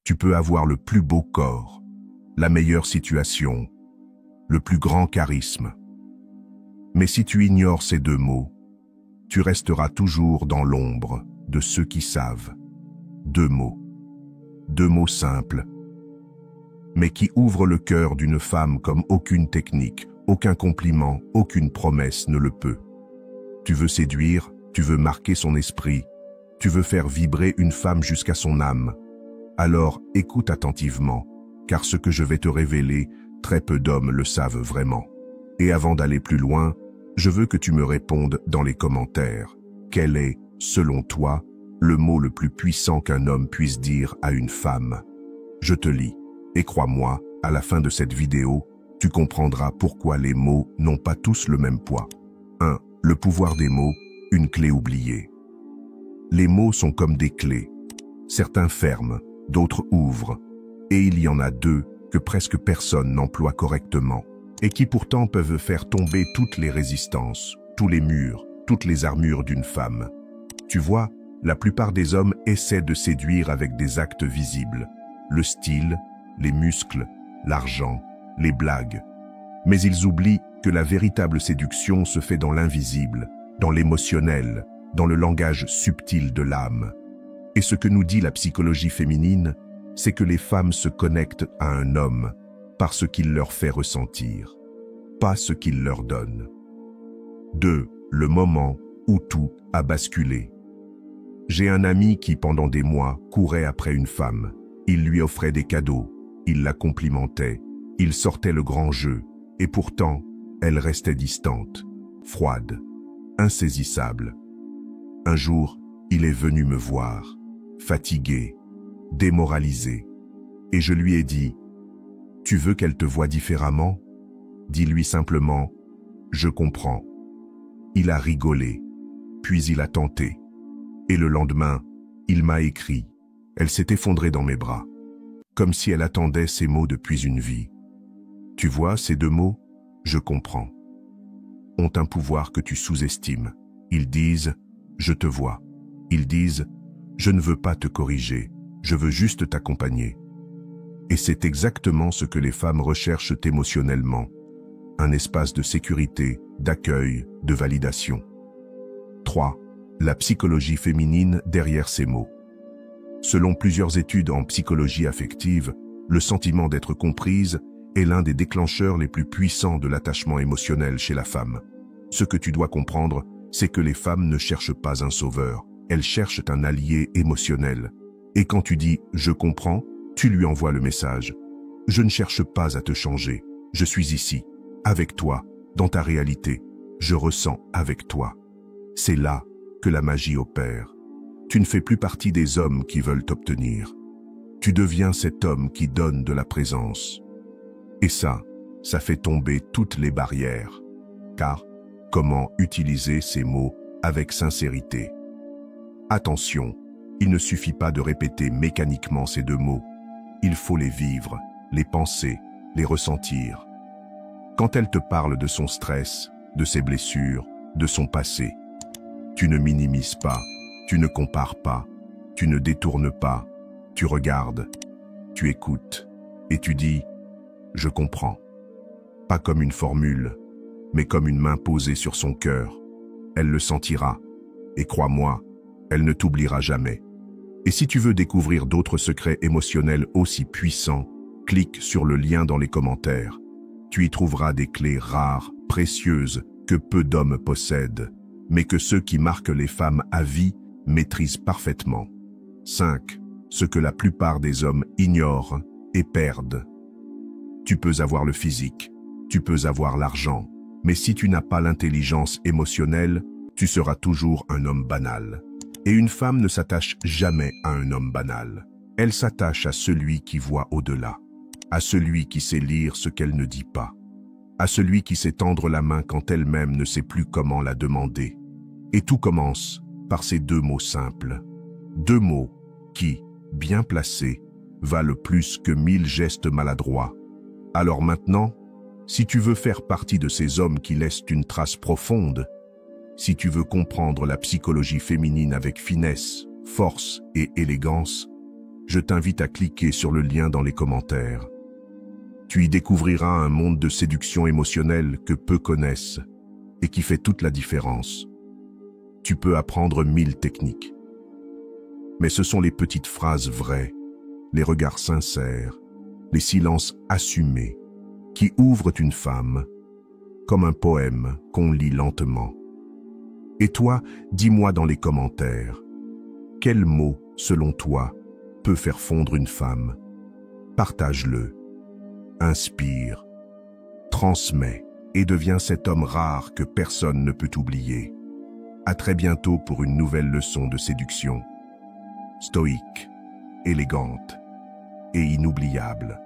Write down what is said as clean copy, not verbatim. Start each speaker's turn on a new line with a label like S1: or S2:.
S1: Tu peux avoir le plus beau corps, la meilleure situation, le plus grand charisme. Mais si tu ignores ces deux mots, tu resteras toujours dans l'ombre de ceux qui savent. Deux mots simples, mais qui ouvrent le cœur d'une femme comme aucune technique, aucun compliment, aucune promesse ne le peut. Tu veux séduire, tu veux marquer son esprit, tu veux faire vibrer une femme jusqu'à son âme. Alors écoute attentivement, car ce que je vais te révéler, très peu d'hommes le savent vraiment. Et avant d'aller plus loin, je veux que tu me répondes dans les commentaires. Quel est, selon toi, le mot le plus puissant qu'un homme puisse dire à une femme? Je te lis, et crois-moi, à la fin de cette vidéo, tu comprendras pourquoi les mots n'ont pas tous le même poids. 1. Le pouvoir des mots, une clé oubliée. Les mots sont comme des clés. Certains ferment, d'autres ouvrent, et il y en a deux que presque personne n'emploie correctement, et qui pourtant peuvent faire tomber toutes les résistances, tous les murs, toutes les armures d'une femme. Tu vois, la plupart des hommes essaient de séduire avec des actes visibles, le style, les muscles, l'argent, les blagues. Mais ils oublient que la véritable séduction se fait dans l'invisible, dans l'émotionnel, dans le langage subtil de l'âme. Et ce que nous dit la psychologie féminine, c'est que les femmes se connectent à un homme par ce qu'il leur fait ressentir, pas ce qu'il leur donne. 2. Le moment où tout a basculé. J'ai un ami qui, pendant des mois, courait après une femme. Il lui offrait des cadeaux, il la complimentait, il sortait le grand jeu, et pourtant, elle restait distante, froide, insaisissable. Un jour, il est venu me voir, fatigué, démoralisé, et je lui ai dit « Tu veux qu'elle te voie différemment ? Dis-lui simplement « Je comprends ». Il a rigolé, puis il a tenté. Et le lendemain, il m'a écrit. Elle s'est effondrée dans mes bras, comme si elle attendait ces mots depuis une vie. Tu vois, ces deux mots, je comprends, ont un pouvoir que tu sous-estimes. Ils disent « Je te vois ». Ils disent « Je ne veux pas te corriger, je veux juste t'accompagner ». Et c'est exactement ce que les femmes recherchent émotionnellement. Un espace de sécurité, d'accueil, de validation. 3. La psychologie féminine derrière ces mots. Selon plusieurs études en psychologie affective, le sentiment d'être comprise est l'un des déclencheurs les plus puissants de l'attachement émotionnel chez la femme. Ce que tu dois comprendre, c'est que les femmes ne cherchent pas un sauveur, elles cherchent un allié émotionnel. Et quand tu dis « je comprends », tu lui envoies le message « Je ne cherche pas à te changer, je suis ici, avec toi, dans ta réalité, je ressens avec toi ». C'est là que la magie opère. Tu ne fais plus partie des hommes qui veulent t'obtenir. Tu deviens cet homme qui donne de la présence. Et ça fait tomber toutes les barrières. Car, comment utiliser ces mots avec sincérité? Attention, il ne suffit pas de répéter mécaniquement ces deux mots. Il faut les vivre, les penser, les ressentir. Quand elle te parle de son stress, de ses blessures, de son passé, tu ne minimises pas, tu ne compares pas, tu ne détournes pas, tu regardes, tu écoutes et tu dis « Je comprends ». Pas comme une formule, mais comme une main posée sur son cœur. Elle le sentira et crois-moi, elle ne t'oubliera jamais. Et si tu veux découvrir d'autres secrets émotionnels aussi puissants, clique sur le lien dans les commentaires. Tu y trouveras des clés rares, précieuses, que peu d'hommes possèdent, mais que ceux qui marquent les femmes à vie maîtrisent parfaitement. 5. Ce que la plupart des hommes ignorent et perdent. Tu peux avoir le physique, tu peux avoir l'argent, mais si tu n'as pas l'intelligence émotionnelle, tu seras toujours un homme banal. Et une femme ne s'attache jamais à un homme banal. Elle s'attache à celui qui voit au-delà, à celui qui sait lire ce qu'elle ne dit pas, à celui qui sait tendre la main quand elle-même ne sait plus comment la demander. Et tout commence par ces deux mots simples. Deux mots qui, bien placés, valent plus que 1000 gestes maladroits. Alors maintenant, si tu veux faire partie de ces hommes qui laissent une trace profonde, si tu veux comprendre la psychologie féminine avec finesse, force et élégance, je t'invite à cliquer sur le lien dans les commentaires. Tu y découvriras un monde de séduction émotionnelle que peu connaissent et qui fait toute la différence. Tu peux apprendre 1000 techniques. Mais ce sont les petites phrases vraies, les regards sincères, les silences assumés qui ouvrent une femme comme un poème qu'on lit lentement. Et toi, dis-moi dans les commentaires, quel mot, selon toi, peut faire fondre une femme? Partage-le, inspire, transmets et deviens cet homme rare que personne ne peut oublier. À très bientôt pour une nouvelle leçon de séduction. Stoïque, élégante et inoubliable.